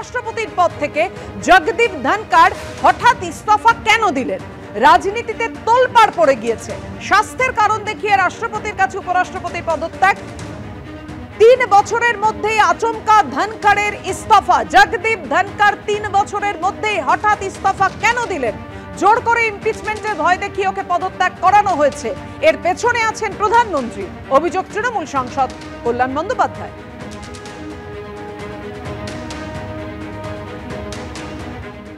উপরাষ্ট্রপতির পদ থেকে জগদীপ ধনখড় হঠাৎ ইস্তফা কেন দিলেন? রাজনীতিতে তোলপাড় পড়ে গিয়েছে। স্বাস্থ্যের কারণ দেখিয়ে রাষ্ট্রপতির কাছে উপরাষ্ট্রপতির পদত্যাগ। 3 বছরের মধ্যেই আচমকা ধনখড়ের ইস্তফা। জগদীপ ধনখড় 3 বছরের মধ্যেই হঠাৎ ইস্তফা কেন দিলেন? জোর করে ইমপিচমেন্টের ভয় দেখিয়ে ওকে পদত্যাগ করানো হয়েছে। এর পেছনে আছেন প্রধানমন্ত্রী, অভিযোগ তৃণমূল সাংসদ কল্যাণ বন্দ্যোপাধ্যায়।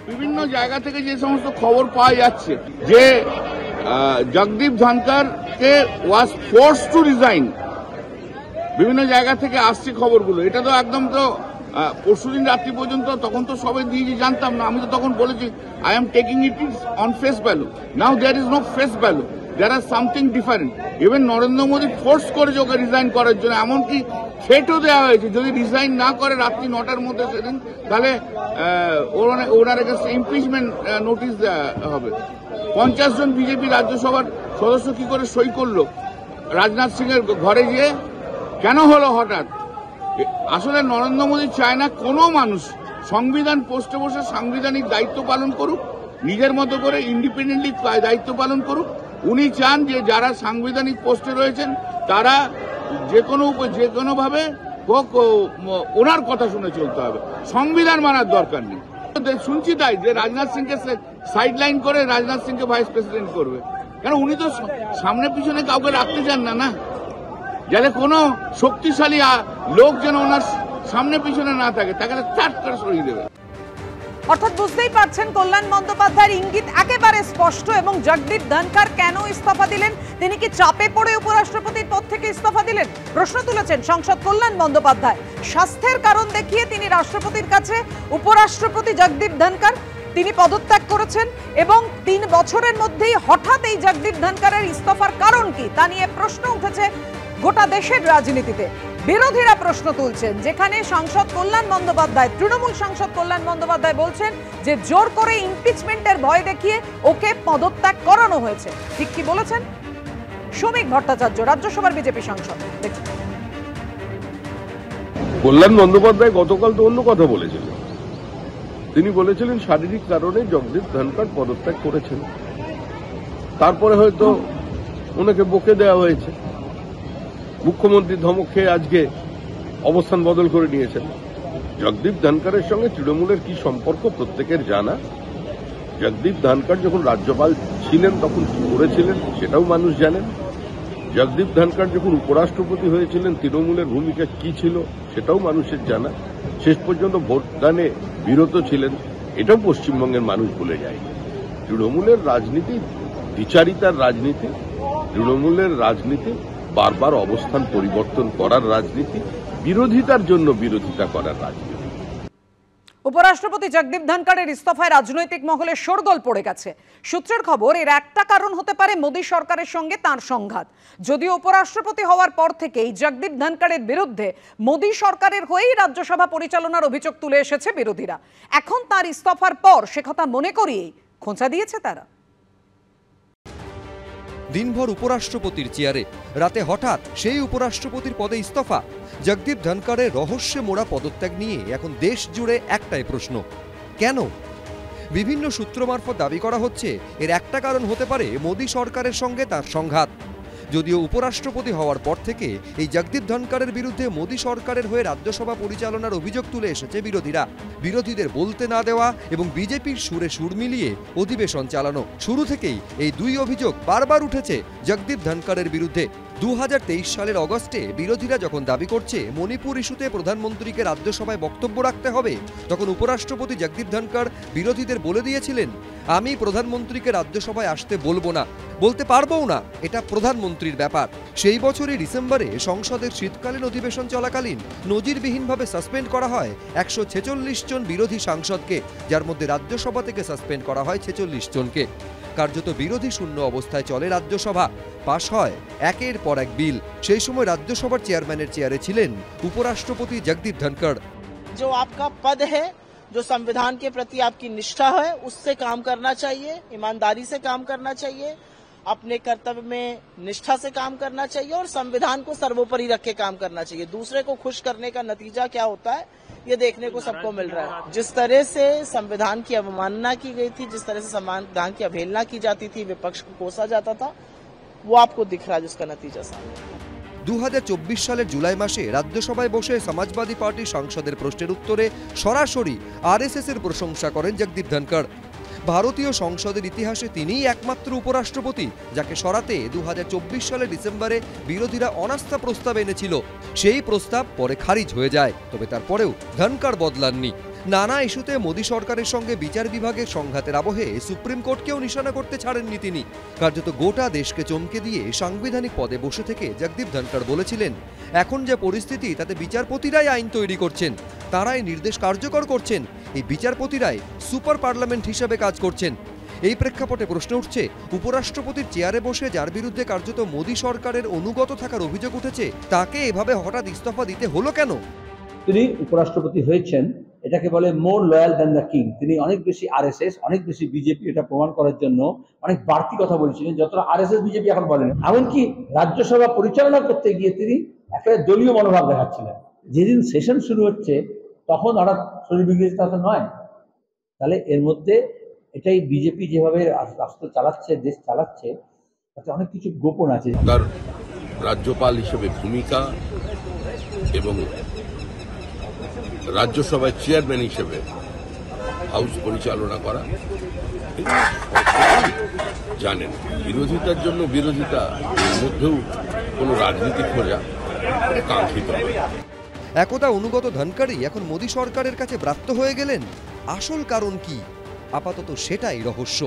বিভিন্ন জায়গা থেকে যে সমস্ত খবর পাওয়া যাচ্ছে যে জগদীপ ধনখড় কে ওয়াজ ফোর্স টু রিজাইন, বিভিন্ন জায়গা থেকে আসছে খবরগুলো। এটা তো একদম তো পরশুদিন রাত্রি পর্যন্ত তখন তো সবাই দিয়েছি, জানতাম না। আমি তো তখন বলেছি I am taking it on face value. Now there is no face value, there are something different. Even Narendra Modi force করেছে ওকে রিজাইন করার জন্য, এমনকি থ্রেটও দেওয়া হয়েছে যদি রিজাইন না করে রাত্রি 9টার মধ্যে সেদিন, তাহলে ওনার কাছে ইমপিচমেন্ট নোটিশ দেওয়া হবে। 50 জন বিজেপি রাজ্যসভার সদস্য কি করে সই করলো রাজনাথ সিং এর ঘরে গিয়ে? কেন হলো হঠাৎ? আসলে নরেন্দ্র মোদী চায় না কোনো মানুষ সংবিধান পোস্টে বসে সাংবিধানিক দায়িত্ব পালন করুক, নিজের মতো করে ইন্ডিপেন্ডেন্টলি দায়িত্ব পালন করুক। উনি চান যে যারা সাংবিধানিক পোস্টে রয়েছেন তারা যে কোনো ভাবে হোক ওনার কথা শুনে চলতে হবে, সংবিধান মানার দরকার নেই। শুনছি তাই যে রাজনাথ সিংকে সাইডলাইন করে রাজনাথ সিংকে ভাইস প্রেসিডেন্ট করবে, কারণ উনি তো সামনে পিছনে কাউকে রাখতে চান না, যাতে কোনো শক্তিশালী লোক যেন ওনার সামনে পিছনে না থাকে, তাকে চাট করে সরিয়ে দেবে। অর্থাৎ বুঝতেই পারছেন কল্যাণ বন্দ্যোপাধ্যায়ের ইঙ্গিত একেবারে স্পষ্ট। এবং জগদীপ ধনখড় কেন ইস্তফা দিলেন? তিনি কি চাপে পড়ে উপরাষ্ট্রপতির পদ থেকে ইস্তফা দিলেন? প্রশ্ন তুলেছেন সাংসদ কল্যাণ বন্দ্যোপাধ্যায়। স্বাস্থ্যের কারণ দেখিয়ে তিনি রাষ্ট্রপতির কাছে উপরাষ্ট্রপতি জগদীপ ধনখড় তিনি পদত্যাগ করেছেন এবং 3 বছরের মধ্যেই হঠাৎ এই জগদীপ ধনখড়ের ইস্তফার কারণ কি তা নিয়ে প্রশ্ন উঠেছে গোটা দেশের রাজনীতিতে। বিরোধীরা প্রশ্ন তুলছেন, যেখানে সাংসদ কল্যাণ বন্দ্যোপাধ্যায়, তৃণমূল সাংসদ কল্যাণ বন্দ্যোপাধ্যায় বলছেন যে জোর করে ইমপিচমেন্টের ভয় দেখিয়ে ওকে পদত্যাগ করানো হয়েছে। ঠিক কি বলেছেন শ্রমিক ভট্টাচার্য, রাজ্যসভার বিজেপি সাংসদ? কল্যাণ বন্দ্যোপাধ্যায় গতকাল তো অন্য কথা বলেছিলেন। তিনি বলেছিলেন শারীরিক কারণে জগদীপ ধনখড় পদত্যাগ করেছেন, তারপরে হয়তো ওনাকে বকে দেওয়া হয়েছে। মুখ্যমন্ত্রী ধমক খেয়ে আজকে অবস্থান বদল করে নিয়েছেন। জগদীপ ধনখড়ের সঙ্গে তৃণমূলের কি সম্পর্ক প্রত্যেকের জানা। জগদীপ ধনখড় যখন রাজ্যপাল ছিলেন তখন কি করেছিলেন সেটাও মানুষ জানেন। জগদীপ ধনখড় যখন উপরাষ্ট্রপতি হয়েছিলেন তৃণমূলের ভূমিকা কি ছিল সেটাও মানুষের জানা। শেষ পর্যন্ত ভোটদানে বিরত ছিলেন, এটাও পশ্চিমবঙ্গের মানুষ ভুলে যায়। তৃণমূলের রাজনীতি দ্বিচারিতার রাজনীতি, তৃণমূলের রাজনীতি বারবার অবস্থান পরিবর্তন করার রাজনীতি, বিরোধিতার জন্য বিরোধিতা করার রাজনীতি। উপরাষ্ট্রপতি জগদীপ ধনখড়ের ইস্তফায় রাজনৈতিক মহলে শোরগোল পড়ে গেছে। সূত্রের খবর, এর একটা কারণ হতে পারে মোদী সরকারের সঙ্গে তার সংঘাত। যদিও উপরাষ্ট্রপতি হওয়ার পর থেকেই জগদীপ ধনখড়ের বিরুদ্ধে মোদী সরকারের হয়েই রাজ্যসভা পরিচালনার অভিযোগ তুলে এসেছে বিরোধীরা। এখন তার ইস্তফার পর সে কথা মনে করিয়েই খোঁচা দিয়েছে তারা। দিনভর উপরাষ্ট্রপতির চেয়ারে, রাতে হঠাৎ সেই উপরাষ্ট্রপতির পদে ইস্তফা। জগদীপ ধনখড়ের রহস্যে মোড়া পদত্যাগ নিয়ে এখন দেশ জুড়ে একটাই প্রশ্ন, কেন? বিভিন্ন সূত্র মারফত দাবি করা হচ্ছে এর একটা কারণ হতে পারে মোদী সরকারের সঙ্গে তার সংঘাত। যদিও উপরাষ্ট্রপতি হওয়ার পর থেকে এই জগদীপ ধনখড়ের বিরুদ্ধে মোদী সরকারের হয়ে রাজ্যসভা পরিচালনার অভিযোগ তুলে এসেছে বিরোধীরা। বিরোধীদের বলতে না দেওয়া এবং বিজেপির সুরে সুর মিলিয়ে অধিবেশন চালানো, শুরু থেকেই এই 2 অভিযোগ বারবার উঠেছে জগদীপ ধনখড়ের বিরুদ্ধে। 2023 সালের অগস্টে বিরোধীরা যখন দাবি করছে মণিপুর ইস্যুতে প্রধানমন্ত্রীকে রাজ্যসভায় বক্তব্য রাখতে হবে, তখন উপরাষ্ট্রপতি জগদীপ ধনখড় বিরোধীদের বলে দিয়েছিলেন, আমি প্রধানমন্ত্রীকে রাজ্যসভায় আসতে বলবো না, বলতে পারবও না, এটা প্রধানমন্ত্রীর ব্যাপার। সেই বছরই ডিসেম্বরে সংসদের শীতকালীন অধিবেশন চলাকালীন নজিরবিহীনভাবে সাসপেন্ড করা হয় 146 জন বিরোধী সাংসদকে, যার মধ্যে রাজ্যসভা থেকে সাসপেন্ড করা হয় 46 জনকে। কার্যত বিরোধী শূন্য অবস্থায় চলে রাজ্যসভা। পাশ হয় একের পর এক বিল। সেই সময় রাজ্যসভার চেয়ারম্যানের চেয়ারে ছিলেন উপরাষ্ট্রপতি জগদীপ ধনখড়। जो आपका पद है, जो संविधान के प्रति आपकी निष्ठा है, उससे काम करना चाहिए, ईमानदारी से काम करना चाहिए, अपने कर्तव्य में निष्ठा से काम करना चाहिए और संविधान को सर्वोपरि रख के काम करना चाहिए। दूसरे को खुश करने का नतीजा क्या होता है ये देखने को सबको मिल रहा है। जिस तरह से संविधान की अवमानना की गई थी, जिस तरह से संविधान की अवहेलना की जाती थी, विपक्ष को कोसा जाता था, वो आपको दिख रहा है जिसका नतीजा सामने। 2024 সালের জুলাই মাসে রাজ্যসভায় বসে সমাজবাদী পার্টির সাংসদের প্রশ্নের উত্তরে সরাসরি আরএসএস এর প্রশংসা করেন জগদীপ ধনখড়। ভারতীয় সংসদের ইতিহাসে তিনিই একমাত্র উপরাষ্ট্রপতি যাকে সরাতে 2024 সালের ডিসেম্বরে বিরোধীরা অনাস্থা প্রস্তাব এনেছিল। সেই প্রস্তাব পরে খারিজ হয়ে যায়, তবে তারপরেও ধনখড় বদলাননি। নানা ইস্যুতে মোদী সরকারের সঙ্গে বিচার বিভাগের সংঘাতের আবহে সুপ্রিম কোর্টকেও নিশানা করতে ছাড়েননি তিনি। কার্যত গোটা দেশকে চমকে দিয়ে সাংবিধানিক পদে বসে থেকে জগদীপ ধনখড় বলেছিলেন, এখন যে পরিস্থিতি তাতে বিচারপতিরাই আইন তৈরি করছেন, তারাই নির্দেশ কার্যকর করছেন, এই বিচারপতিরাই সুপার পার্লামেন্ট হিসেবে কাজ করছেন। এই প্রেক্ষাপটে প্রশ্ন উঠছে, উপরাষ্ট্রপতির চেয়ারে বসে যার বিরুদ্ধে কার্যত মোদী সরকারের অনুগত থাকার অভিযোগ উঠেছে, তাকে এভাবে হঠাৎ ইস্তফা দিতে হলো কেন? তিনি উপরাষ্ট্রপতি হয়েছেন, এটাকে বলে মোর লয়াল দ্যান দ্য কিং। তিনি অনেক বেশি আরএসএস, অনেক বেশি বিজেপি, এটা প্রমাণ করার জন্য অনেক বাড়তি কথা বলছিলেন, যতটা আরএসএস বিজেপি এখন বলেন। এমনকি রাজ্যসভা পরিচালনা করতে গিয়ে তিনি একটা দলীয় মনোভাব দেখাচ্ছিলেন। যেদিন সেশন শুরু হচ্ছে তখন হঠাৎ শরীর বিগড়েছে, তা তো নয়। তাহলে এর মধ্যে এটাই বিজেপি যেভাবে রাষ্ট্র চালাচ্ছে, দেশ চালাচ্ছে, তাতে অনেক কিছু গোপন আছে। তার রাজ্যপাল হিসেবে ভূমিকা এবং রাজ্যসভার চেয়ারম্যান হিসেবে হাউস পরিচালনা করা জানেন। বিরোধিতার জন্য বিরোধিতা, এর মধ্যেও কোনো রাজনীতি খোঁজা কাঙ্ক্ষিত। একদা অনুগত ধনখড়ই এখন মোদী সরকারের কাছে ব্রাত্য হয়ে গেলেন। আসল কারণ কি? আপাতত সেটাই রহস্য।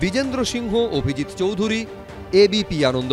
বিজেন্দ্র সিংহ, অভিজিৎ চৌধুরী, এবিপি আনন্দ।